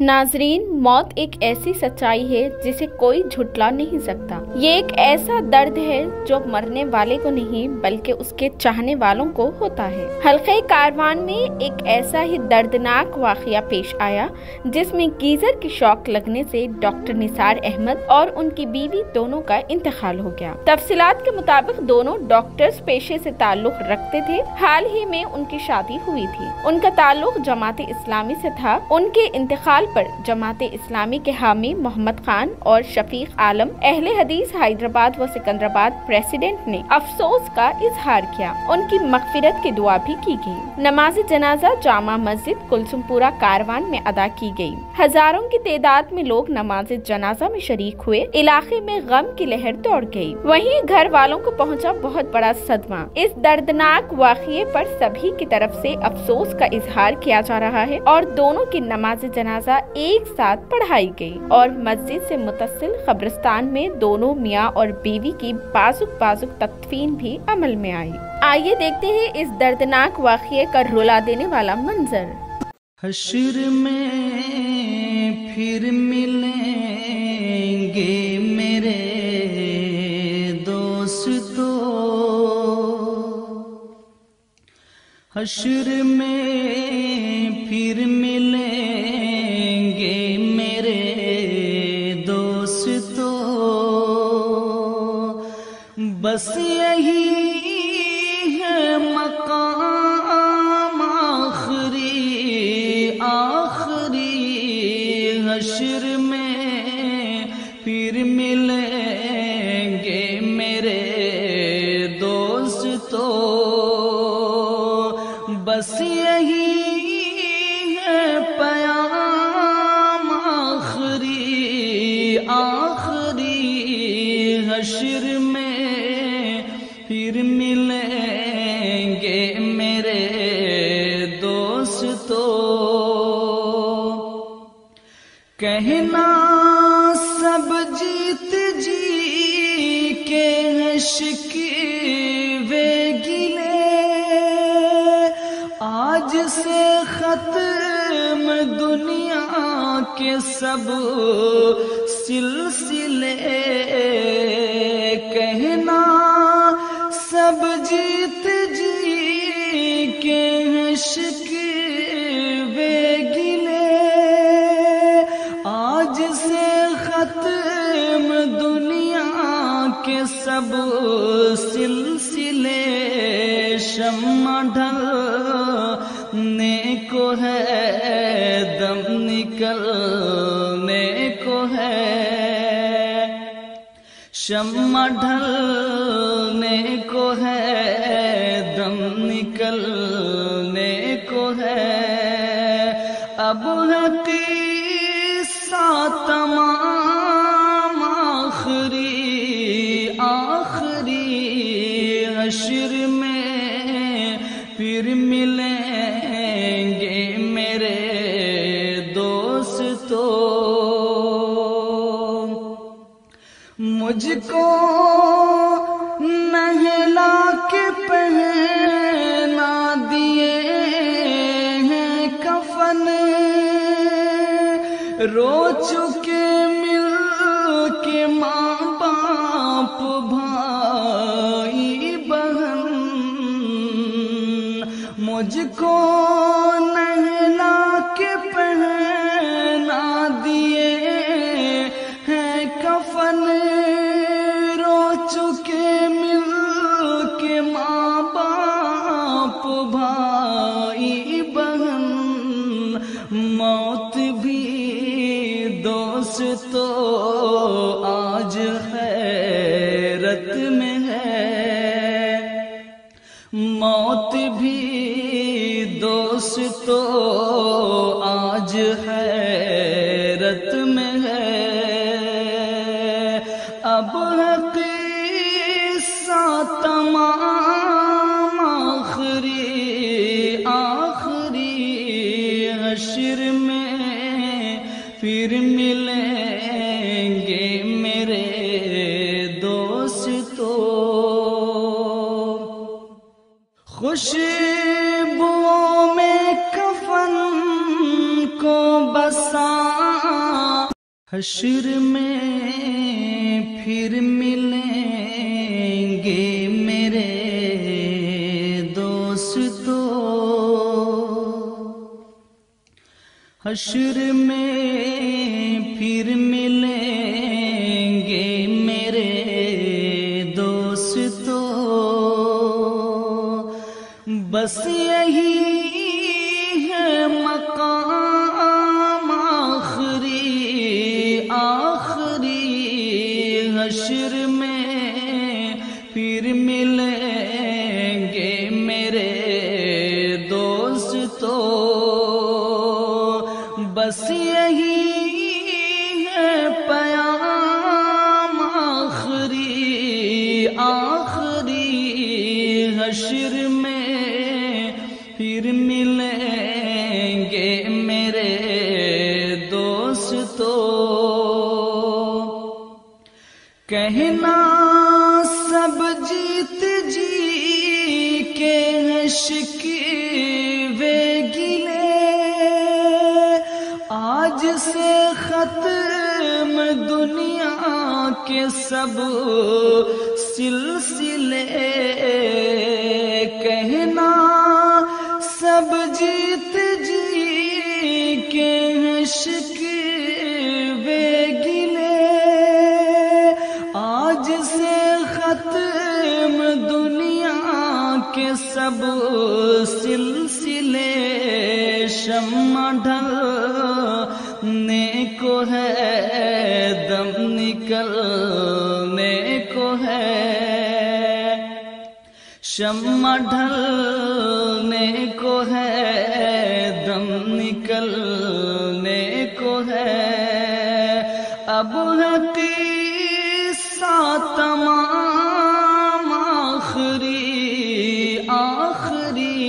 नाजरीन, मौत एक ऐसी सच्चाई है जिसे कोई झुटला नहीं सकता। ये एक ऐसा दर्द है जो मरने वाले को नहीं बल्कि उसके चाहने वालों को होता है। हल्के कारवान में एक ऐसा ही दर्दनाक वाकया पेश आया जिसमें गीजर की शॉक लगने से डॉक्टर निसार अहमद और उनकी बीवी दोनों का इंतकाल हो गया। तफसीलात के मुताबिक दोनों डॉक्टर्स पेशे से ताल्लुक रखते थे। हाल ही में उनकी शादी हुई थी। उनका ताल्लुक जमात इस्लामी से था। उनके इंतकाल पर जमात इस्लामी के हामी मोहम्मद खान और शफीक आलम अहले हदीस हैदराबाद व सिकंदराबाद प्रेसिडेंट ने अफसोस का इजहार किया। उनकी मगफिरत की दुआ भी की गई। नमाज जनाजा जामा मस्जिद कुलसुमपुरा कारवान में अदा की गई। हजारों की तादाद में लोग नमाज जनाजा में शरीक हुए। इलाके में गम की लहर दौड़ गई। वहीं घर वालों को पहुंचा बहुत बड़ा सदमा। इस दर्दनाक वाक़ये पर सभी की तरफ से अफसोस का इजहार किया जा रहा है और दोनों की नमाज जनाजा एक साथ पढ़ाई गई और मस्जिद से मुतसिल कब्रिस्तान में दोनों मियाँ और बीवी की बाजुक तदफीन भी अमल में आई। आइए देखते हैं इस दर्दनाक वाक़ये का रुला देने वाला मंजर। हश्र में फिर मिलेंगे मेरे दोस्तों, हश्र में फिर मिलेंगे मेरे दोस्तों, बस यही है मकाम आखिरी हश्र में फिर मिलेंगे मेरे दोस्तों, बस यही है पयाम आखिरी हश्र में फिर मिलेंगे मेरे दोस्तों। कहना सब जीत जी के हैं शिकवे गिले, आज से खत्म दुनिया के सब सिलसिले। कहना सब जीत जी के हैं शिकवे गिले, आज से खत्म दुनिया के सब सिलसिले। शम्मा ढलने को है, दम निकलने को है, शम्मा ढलने को है, दम निकलने को है। अब है किस्सा तमाम आखिरी हश्र में फिर मिलेंगे मेरे दोस्तों। मुझको नहला के पहना दिए हैं कफन, रो चुके मिल के माँ बाप भाई बहन। मुझको नहला के पहना दिए हैं कफन, रो चुके मिल के माँ बाप भाई बहन। मौत भी दोस्तों आज हैरत में है, मौत भी दोस्तों आज हैरत में है। अब है किस्सा तमाम आखिरी हश्र में फिर मिलेंगे मेरे दोस्तों। खुशबुओं में कफन को बसा حشر میں پھر ملیں گے میرے دوستو، حشر میں پھر ملیں گے میرے دوستو، بس یہی ہے مقام آخری آخری، حشر میں پھر ملیں گے میرے دوستو، بس یہی ہے پیام آخری آخری، حشر میں پھر ملیں گے میرے دوستو، کہنا سب جیت جی کے شکوے گلے، آج سے ختم دنیا کے سب سلسلے، کہنا سب جیت جی کے شکوے گلے، آج سے ختم دنیا کے سب سلسلے، شمع ڈھلنے کو ہے دم نکلنے کو ہے، شمع ڈھلنے کو ہے دم نکلنے کو ہے، اب ہے قصہ تمام آخری آخری،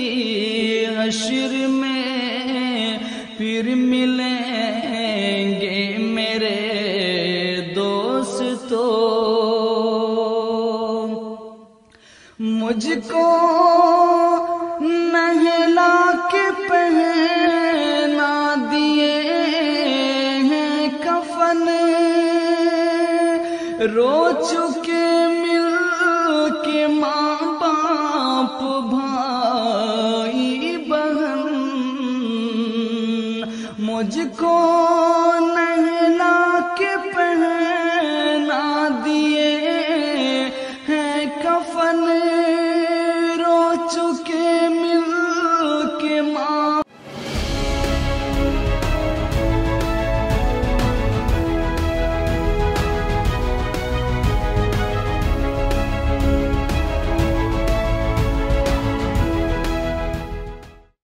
حشر میں پھر ملیں گے میرے دوستو، مجھ کو نہلا کے پہنا دیے ہیں کفن، رو چکے